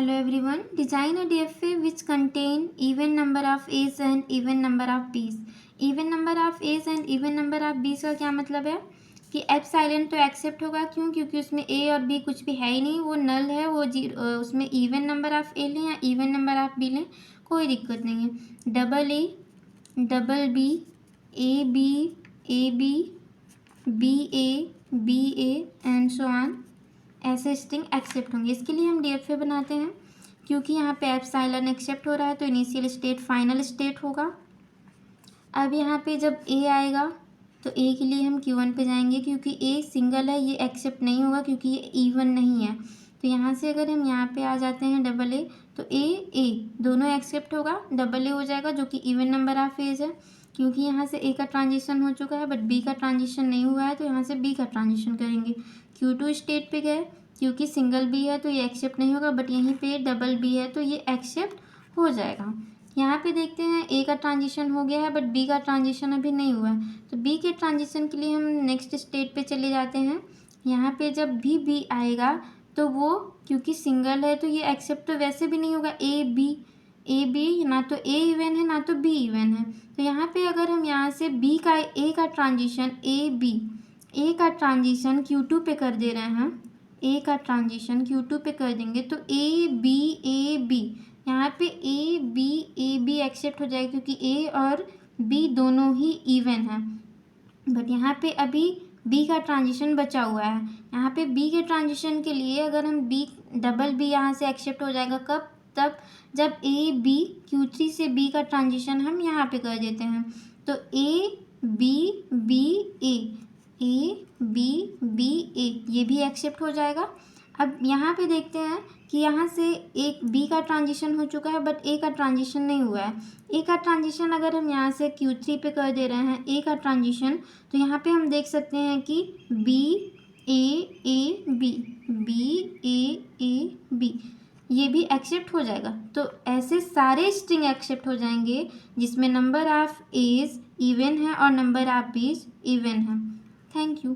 Hello everyone. Design a DFA which contain even number of A's and even number of B's. Even number of A's and even number of B's का क्या मतलब है कि epsilon तो accept होगा, क्यों? क्योंकि उसमें ए और बी कुछ भी है ही नहीं, वो नल है, वो उसमें इवन नंबर ऑफ ए लें या इवन नंबर ऑफ बी लें, कोई दिक्कत नहीं है। Double A, double B, A B, B A and so on, ऐसे स्ट्रिंग एक्सेप्ट होंगे। इसके लिए हम डीएफए बनाते हैं, क्योंकि यहाँ पे एप्सिलॉन एक्सेप्ट हो रहा है तो इनिशियल स्टेट फाइनल स्टेट होगा। अब यहाँ पे जब ए आएगा तो ए के लिए हम Q1 पे जाएंगे, क्योंकि ए सिंगल है, ये एक्सेप्ट नहीं होगा क्योंकि ये इवन नहीं है। तो यहाँ से अगर हम यहाँ पे आ जाते हैं डबल ए, तो ए दोनों एक्सेप्ट होगा, डबल ए हो जाएगा जो कि इवन नंबर ऑफ एज है। क्योंकि यहाँ से ए का ट्रांजिशन हो चुका है बट बी का ट्रांजिशन नहीं हुआ है, तो यहाँ से बी का ट्रांजिशन करेंगे। Q2 स्टेट पे गए, क्योंकि सिंगल बी है तो ये एक्सेप्ट नहीं होगा, बट यहीं पे डबल बी है तो ये एक्सेप्ट हो जाएगा। यहाँ पे देखते हैं ए का ट्रांजिशन हो गया है बट बी का ट्रांजिशन अभी नहीं हुआ है, तो बी के ट्रांजिशन के लिए हम नेक्स्ट स्टेट पे चले जाते हैं। यहाँ पे जब भी बी आएगा तो वो, क्योंकि सिंगल है तो ये एक्सेप्ट तो वैसे भी नहीं होगा। ए बी ना तो ए इवन है ना तो बी इवन है, तो यहाँ पे अगर हम यहाँ से ए का ट्रांजिशन ए का ट्रांजिशन Q2 पे कर दे रहे हैं, ए का ट्रांजिशन Q2 पे कर देंगे तो ए बी, यहाँ पे ए बी एक्सेप्ट हो जाएगा क्योंकि ए और बी दोनों ही इवन हैं। बट यहाँ पे अभी बी का ट्रांजिशन बचा हुआ है। यहाँ पे बी के ट्रांजिशन के लिए अगर हम डबल बी यहाँ से एक्सेप्ट हो जाएगा, कब? तब जब ए बी Q3 से बी का ट्रांजिशन हम यहाँ पे कर देते हैं, तो ए बी ए ये भी एक्सेप्ट हो जाएगा। अब यहाँ पे देखते हैं कि यहाँ से एक बी का ट्रांजिशन हो चुका है बट ए का ट्रांजिशन नहीं हुआ है। ए का ट्रांजिशन अगर हम यहाँ से Q3 पे कर दे रहे हैं ए का ट्रांजिशन, तो यहाँ पे हम देख सकते हैं कि बी ये भी एक्सेप्ट हो जाएगा। तो ऐसे सारे स्ट्रिंग एक्सेप्ट हो जाएंगे जिसमें नंबर ऑफ एज इवन है और नंबर ऑफ बीज इवन है। Thank you.